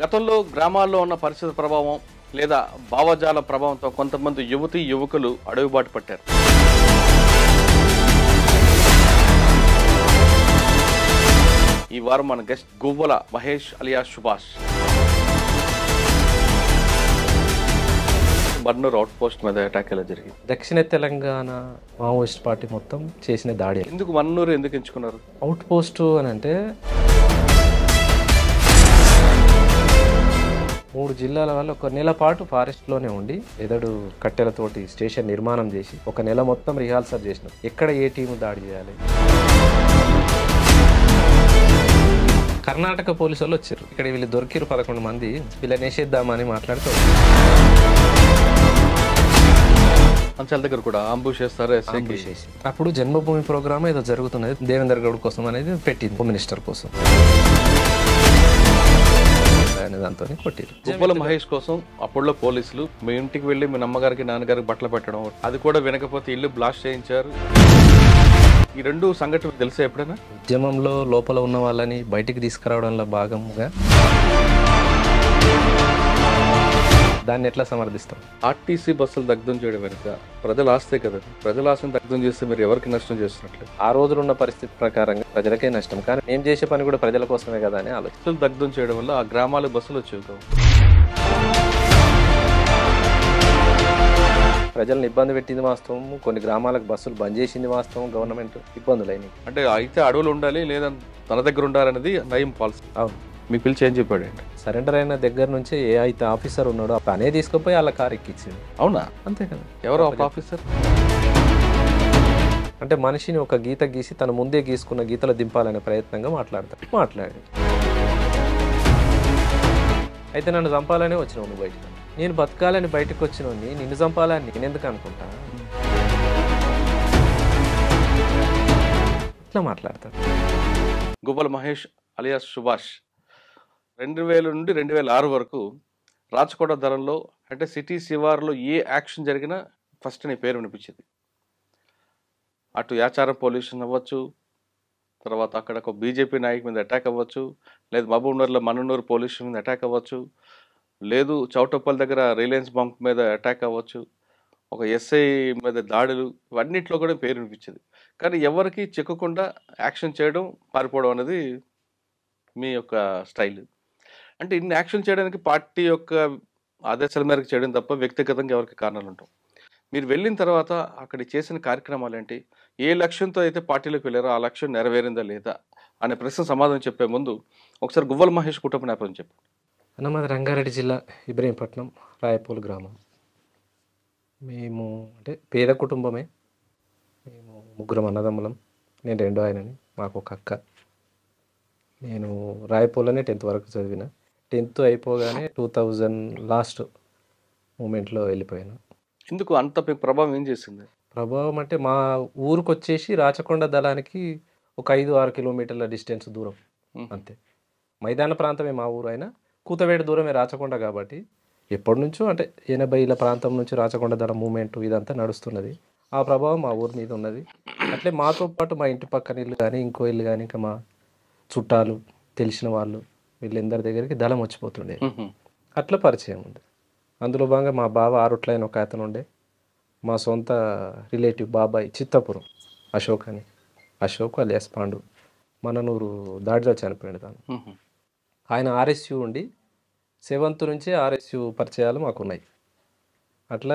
గతంలో గ్రామాల్లో ఉన్న పరిస్థితి ప్రభావం లేదా భావజాల ప్రభావంతో కొంతమంది యువకులు అడవిబాటు పట్టారు. ఈ వారం మన guest Guvvala Mahesh alias Subhash. Barnoor out post మీద అటాక్ ఎలా జరిగింది? దక్షిణ తెలంగాణ మావోయిస్ట్ పార్టీ మొత్తం చేసిన దాడి. ఎందుకు మన్నూరు ఎందుకు ఎంచుకున్నారు? అవుట్ పోస్ట్ అని అంటే 3 జిల్లాల వల్ల ఒక నెల పాటు ఫారెస్ట్లోనే ఉండి ఎదడు కట్టెలతోటి స్టేషన్ నిర్మాణం చేసి ఒక నెల మొత్తం రిహార్సల్ చేసినాం. ఎక్కడ ఏ టీము దాడి చేయాలి. కర్ణాటక పోలీసు వాళ్ళు వచ్చారు. ఇక్కడ వీళ్ళు దొరికిరు 11 మంది. వీళ్ళని వేసేద్దామని మాట్లాడుతూ అంచాల దగ్గర కూడా అంబుష్ చేస్తారు. అప్పుడు జన్మభూమి ప్రోగ్రామ్ ఏదో జరుగుతున్నది దేవేందర్ గౌడ్ కోసం అనేది పెట్టింది, హోమ్ మినిస్టర్ కోసం. దాంతో కొట్టిరు. గువ్వల మహేష్ కోసం అప్పుడులో పోలీసులు మీ ఇంటికి వెళ్ళి మీ అమ్మగారికి నాన్నగారికి బట్టలు పెట్టడం, అది కూడా వినకపోతే ఇల్లు బ్లాస్ట్ చేయించారు. ఈ 2 సంఘటనలు తెలుసా ఎప్పుడైనా? ఉద్యమంలో లోపల ఉన్న వాళ్ళని బయటికి తీసుకురావడంలో భాగంగా దాన్ని ఎట్లా సమర్థిస్తాం? ఆర్టీసీ బస్సులు దగ్ధం చేయడం వెనుక ప్రజల ఆస్తే కదా. ప్రజల ఆస్తిని దగ్ధం చేస్తే మీరు ఎవరికి నష్టం చేస్తున్నట్లు? ఆ రోజులున్న పరిస్థితి ప్రకారంగా ప్రజలకే నష్టం, కానీ మేము చేసే పని కూడా ప్రజల కోసమే కదా అని ఆలోచన. దగ్ధం చేయడం వల్ల ఆ గ్రామాలకు బస్సులు వచ్చేవి కావు. ప్రజలను ఇబ్బంది పెట్టింది వాస్తవం. కొన్ని గ్రామాలకు బస్సులు బంద్ చేసింది వాస్తవం. గవర్నమెంట్ ఇబ్బందులైనవి. అంటే అయితే అడవులు ఉండాలి లేదా తన దగ్గర ఉండాలనేది నయం పాలసీ. అవును. మీకు పిలిచి ఏం చెప్పాడు? సరెండర్ అయిన దగ్గర నుంచి ఏ అయితే ఆఫీసర్ ఉన్నాడో పనే తీసుకుపోయి వాళ్ళ కారు ఎక్కించింది. అవునా? అంతే కదా. ఎవరో ఒక ఆఫీసర్ అంటే మనిషిని ఒక గీత గీసి తను ముందే గీసుకున్న గీతలో దింపాలనే ప్రయత్నంగా మాట్లాడాడు. అయితే నన్ను చంపాలనే వచ్చినావు నువ్వు బయటకు. నేను బతకాలని బయటకు వచ్చినోని నిన్ను చంపాలని నేనెందుకు అనుకుంటా? ఇట్లా మాట్లాడతాడు. గువ్వల మహేష్ అలియాస్ సుభాష్ 2000 నుండి 2006 వరకు రాచకోట ధరల్లో అంటే సిటీ శివారులో ఏ యాక్షన్ జరిగినా ఫస్ట్ నీ పేరు వినిపించింది. అటు యాచారం పొల్యూషన్ అవ్వచ్చు, తర్వాత అక్కడ ఒక బీజేపీ నాయకు మీద అటాక్ అవ్వచ్చు, లేదు మహబూబ్నగర్లో మన్ననూరు పొల్యూషన్ మీద అటాక్ అవ్వచ్చు, లేదు చౌటప్పల్ దగ్గర రిలయన్స్ బంక్ మీద అటాక్ అవ్వచ్చు, ఒక ఎస్ఐ మీద దాడులు, ఇవన్నిట్లో కూడా పేరు వినిపించింది. కానీ ఎవరికి చిక్కకుండా యాక్షన్ చేయడం, పారిపోవడం అనేది మీ యొక్క స్టైల్. అంటే ఇన్ని యాక్షన్ చేయడానికి పార్టీ యొక్క ఆదేశాల మేరకు చేయడం తప్ప వ్యక్తిగతంగా ఎవరికి కారణాలు ఉంటాం. మీరు వెళ్ళిన తర్వాత అక్కడ చేసిన కార్యక్రమాలు ఏంటి? ఏ లక్ష్యంతో అయితే పార్టీలోకి వెళ్ళారో ఆ లక్ష్యం నెరవేరిందా లేదా అనే ప్రశ్న సమాధానం చెప్పే ముందు ఒకసారి గువ్వల మహేష్ కుటుంబ నేపథ్యం చెప్పండి. అన్నమాది రంగారెడ్డి జిల్లా ఇబ్రహీంపట్నం రాయపూల్ గ్రామం. మేము అంటే పేద కుటుంబమే. మేము 3 అన్నదమ్ములం. నేను 2 ఆయనని, మాకు ఒక అక్క. నేను రాయపూర్లోనే 10th వరకు చదివిన. 10th అయిపోగానే 2000 లాస్ట్ మూమెంట్లో వెళ్ళిపోయాను. ఎందుకు అంత ప్రభావం ఏం చేసింది? ప్రభావం అంటే మా ఊరికి వచ్చేసి రాచకొండ దళానికి ఒక 5-6 కిలోమీటర్ల డిస్టెన్స్ దూరం అంతే. మైదాన ప్రాంతమే మా ఊరు అయినా కూతవేడు దూరమే రాచకొండ. కాబట్టి ఎప్పటి నుంచో అంటే 80ల ప్రాంతం నుంచి రాచకొండ దళ మూమెంట్ ఇదంతా నడుస్తున్నది. ఆ ప్రభావం మా ఊరి మీద ఉన్నది. అట్లే మాతో పాటు మా ఇంటి పక్కన ఇల్లు కానీ ఇంకో ఇల్లు కానీ ఇంకా మా చుట్టాలు తెలిసిన వాళ్ళు వీళ్ళందరి దగ్గరికి దళం వచ్చిపోతుండే. అట్లా పరిచయం ఉంది. అందులో భాగంగా మా బావ ఆరుట్లైన ఒక అతను ఉండే, మా సొంత రిలేటివ్ బాబాయ్ చిత్తపురం అశోక్ అలియాస్ పాండు మననూరు దాడిలో చనిపోయాడు తాను. ఆయన ఆర్ఎస్యు ఉండి 7th నుంచే ఆర్ఎస్యు పరిచయాలు మాకున్నాయి.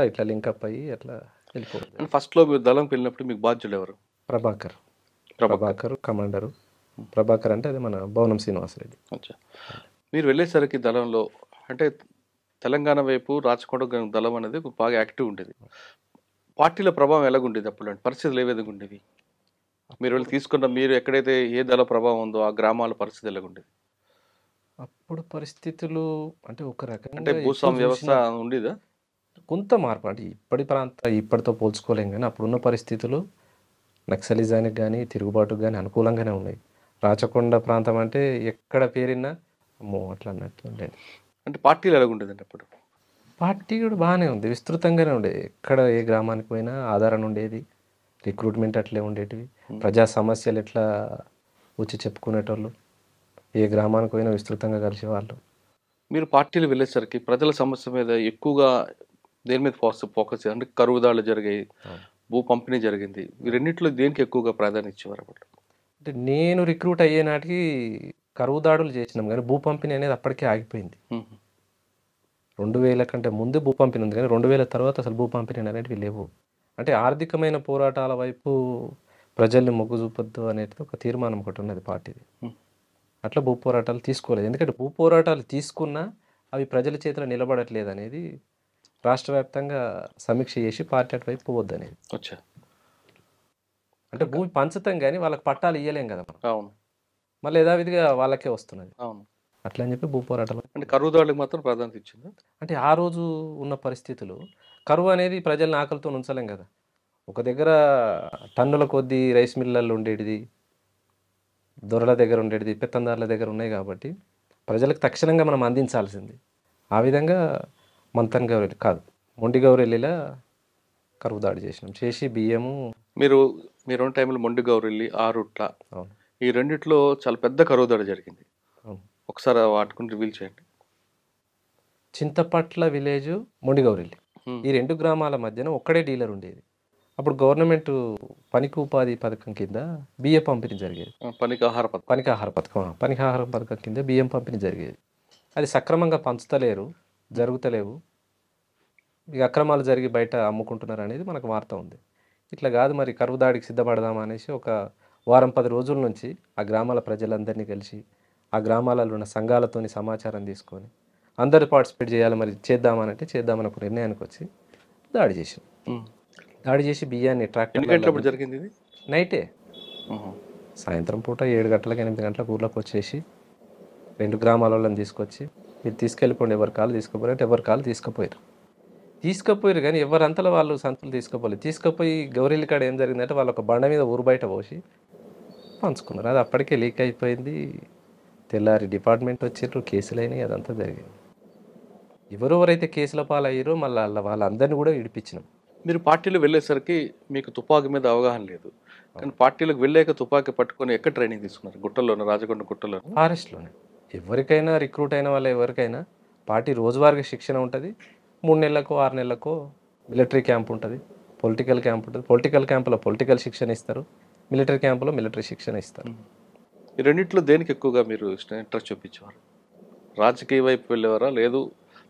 ఇట్లా లింకప్ అయ్యి అట్లా వెళ్ళిపోతుంది. ఫస్ట్లో మీరు దళంకి వెళ్ళినప్పుడు మీకు బాధ్యులు ఎవరు? ప్రభాకర్ కమాండరు. ప్రభాకర్ అంటే అది మన భవనం శ్రీనివాసరెడ్డి. మీరు వెళ్ళేసరికి దళంలో అంటే తెలంగాణ వైపు రాచకొండ దళం అనేది బాగా యాక్టివ్ ఉండేది. పార్టీల ప్రభావం ఎలాగుండేది అప్పుడు? అంటే పరిస్థితులు ఏ విధంగా ఉండేవి? మీరు వెళ్ళి తీసుకున్న మీరు ఎక్కడైతే ఏ దళ ప్రభావం ఉందో ఆ గ్రామాల పరిస్థితి ఎలాగుండేది అప్పుడు? పరిస్థితులు అంటే ఒక రకంగా అంటే భూస్వామ్య వ్యవస్థ ఉండేదా? కొంత మార్పు అంటే ఇప్పటితో పోల్చుకోలేం, కానీ అప్పుడున్న పరిస్థితులు నక్సలిజానికి కానీ తిరుగుబాటుకు కానీ అనుకూలంగానే ఉన్నాయి. రాచకొండ ప్రాంతం అంటే ఎక్కడ పేరినా అమ్మో అట్లా అన్నట్టు ఉండేది. అంటే పార్టీలు ఎలాగుండేదండి అప్పుడు? పార్టీ కూడా బాగానే ఉంది, విస్తృతంగానే ఉండేది. ఎక్కడ ఏ గ్రామానికి పోయినా ఆధారణ ఉండేది. రిక్రూట్మెంట్ అట్లే ఉండేటివి. ప్రజా సమస్యలు ఎట్లా వచ్చి చెప్పుకునేటోళ్ళు. ఏ గ్రామానికి పోయినా విస్తృతంగా కలిసేవాళ్ళు. మీరు పార్టీలు వెళ్ళేసరికి ప్రజల సమస్య మీద ఎక్కువగా దేని మీద ఫోకస్ అంటే కరువు దాడులు జరిగాయి, అవును. భూ పంపిణీ జరిగింది. ఈ రెండిట్లో దేనికి ఎక్కువగా ప్రాధాన్యత ఇచ్చేవారు అప్పట్లో? అంటే నేను రిక్రూట్ అయ్యే నాటికి కరువు దాడులు చేసినాం కానీ భూ పంపిణీ అనేది అప్పటికే ఆగిపోయింది. మ్మ్. 2000 కంటే ముందు భూ పంపిణీ ఉంది కానీ 2000 తర్వాత అసలు భూ పంపిణీ అనేటివి లేవు. అంటే ఆర్థికమైన పోరాటాల వైపు ప్రజల్ని మొగ్గు చూపొద్దు అనేది ఒక తీర్మానం ఒకటి ఉన్నది పార్టీది. మ్మ్. అట్లా భూ పోరాటాలు తీసుకోలేదు. ఎందుకంటే భూ పోరాటాలు తీసుకున్నా అవి ప్రజల చేతిలో నిలబడట్లేదు అనేది రాష్ట్ర వ్యాప్తంగా సమీక్ష చేసి పార్టీ అటువైపు పోవద్దు అనేది. వచ్చా. అంటే భూమి పంచుతాం కానీ వాళ్ళకి పట్టాలు ఇవ్వలేం కదా మనం. అవును. మళ్ళీ యథావిధిగా వాళ్ళకే వస్తున్నది. అవును. అట్లా అని చెప్పి భూ పోరాటాలు అంటే కరువు దాడులకు మాత్రం ప్రాధాన్యత ఇచ్చిందా? అంటే ఆ రోజు ఉన్న పరిస్థితులు కరువు అనేది ప్రజల్ని ఆకలితో ఉంచలేం కదా. ఒక దగ్గర టన్నుల కొద్దీ రైస్ మిల్లర్లు ఉండేటిది, దొరల దగ్గర ఉండేటిది, పెత్తందారుల దగ్గర ఉన్నాయి కాబట్టి ప్రజలకు తక్షణంగా మనం అందించాల్సింది. ఆ విధంగా మంతన్ గౌరెల్లి కాదు మొండి గౌరెల్లిలా కరువు దాడి చేసినాం. చేసి బియ్యము మీరు ఉన్న టైంలో మొండి గౌరెల్లి, ఆరుట్ల అవును ఈ రెండిట్లో చాలా పెద్ద కరువు దాడి జరిగింది. అవును ఒకసారి వాటిని రివీల్ చేయండి. చింతపట్ల విలేజ్ మొండి గౌరెల్లి మ్మ్. ఈ 2 గ్రామాల మధ్యన ఒక్కడే డీలర్ ఉండేది. అప్పుడు గవర్నమెంట్ పనికి ఉపాధి పథకం కింద బియ్య పంపిణీ జరిగేది. పనికి ఆహార పథకం. పనికాహార పథకం కింద బియ్యం పంపిణీ జరిగేది. అది సక్రమంగా పంచుతలేరు, జరుగుతలేవు, ఇక అక్రమాలు జరిగి బయట అమ్ముకుంటున్నారు అనేది మనకు వార్త ఉంది. ఇట్లా కాదు మరి కరువు దాడికి సిద్ధపడదామా అనేసి ఒక వారం 10 రోజుల నుంచి ఆ గ్రామాల ప్రజలందరినీ కలిసి ఆ గ్రామాలలో ఉన్న సంఘాలతోని సమాచారం తీసుకొని అందరూ పార్టిసిపేట్ చేయాలి, మరి చేద్దామనంటే చేద్దామని ఒక నిర్ణయానికి వచ్చి దాడి చేసాం. మ్మ్. దాడి చేసి బియ్యాన్ని ఎన్ని ట్రాక్టర్ గంటలప్పుడు జరిగింది ఇది? నైటే మ్మ్. సాయంత్రం పూట 7 గంటలకు 8 గంటలకు ఊర్లోకి వచ్చేసి 2 గ్రామాల వాళ్ళని తీసుకొచ్చి మీరు తీసుకెళ్ళిపోండి, ఎవరి కాళ్ళు తీసుకుపోయారు అంటే ఎవరి కాళ్ళు తీసుకుపోయారు కానీ ఎవరంతలో వాళ్ళు సంతులు తీసుకుపోలేదు. తీసుకుపోయి గౌరీలి కాడ ఏం జరిగిందంటే వాళ్ళు ఒక బండ మీద ఊరు బయట పోసి పంచుకున్నారు. అది అప్పటికే లీక్ అయిపోయింది. తెల్లారి డిపార్ట్మెంట్ వచ్చిర్రు, కేసులు అయినాయి, అదంతా జరిగింది. ఎవరెవరైతే కేసుల పాలయ్యారో మళ్ళీ వాళ్ళందరినీ కూడా విడిపించినాం. మీరు పార్టీలు వెళ్ళేసరికి మీకు తుపాకీ మీద అవగాహన లేదు, కానీ పార్టీలకు వెళ్ళాక తుపాకీ పట్టుకొని ఎక్కడ ట్రైనింగ్ తీసుకున్నారు? గుట్టల్లోనే, రాజకొండ గుట్టలో? ఫారెస్ట్లోనే ఎవరికైనా రిక్రూట్ అయిన వాళ్ళు ఎవరికైనా పార్టీ రోజువారీగా శిక్షణ ఉంటుంది. 3 నెలలకో 6 నెలలకో మిలిటరీ క్యాంప్ ఉంటుంది, పొలిటికల్ క్యాంప్ ఉంటుంది. పొలిటికల్ క్యాంపులో పొలిటికల్ శిక్షణ ఇస్తారు, మిలిటరీ క్యాంపులో మిలిటరీ శిక్షణ ఇస్తారు. ఈ రెండిట్లో దేనికి ఎక్కువగా మీరు ఇంట్రెస్ట్ చూపించేవారు? రాజకీయ వైపు వెళ్ళేవారా, లేదు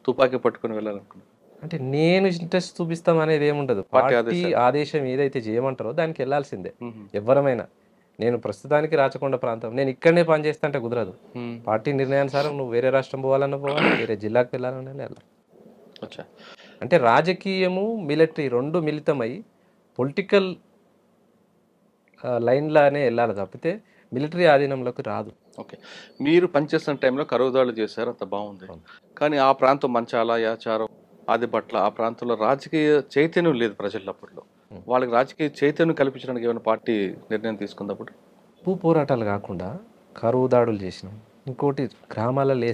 తుపాకీ పట్టుకొని వెళ్ళాలనుకున్నారు? అంటే నేను ఇంట్రెస్ట్ చూపిస్తాం అనేది ఏముండదు. పార్టీ పార్టీ ఆదేశం ఏదైతే చేయమంటారో దానికి వెళ్ళాల్సిందే మ్మ్. ఎవరమైనా. నేను ప్రస్తుతానికి రాచకొండ ప్రాంతం, నేను ఇక్కడనే పని చేస్తా అంటే కుదరదు. మ్మ్. పార్టీ నిర్ణయానుసారం నువ్వు వేరే రాష్ట్రం పోవాలన్నా పోవాలి, వేరే జిల్లాకు వెళ్ళాలన్నా వెళ్ళాలి. అచ్చా. అంటే రాజకీయము మిలిటరీ 2 మిళితమై పొలిటికల్ లైన్లానే వెళ్ళాలి తప్పితే మిలిటరీ ఆధీనంలోకి రాదు. ఓకే. మీరు పనిచేస్తున్న టైంలో కరువు దాడులు చేశారు, అంత బాగుంది. కానీ ఆ ప్రాంతం మంచాల, యాచారం, ఆదిపట్ల ఆ ప్రాంతంలో రాజకీయ చైతన్యం లేదు ప్రజల్లో అప్పట్లో. వాళ్ళకి రాజకీయ చైతన్యం కల్పించడానికి ఏమైనా పార్టీ నిర్ణయం తీసుకున్నప్పుడు? భూ పోరాటాలు కాకుండా కరువు దాడులు చేసినాం. ఇంకోటి గ్రామాలలో ఏ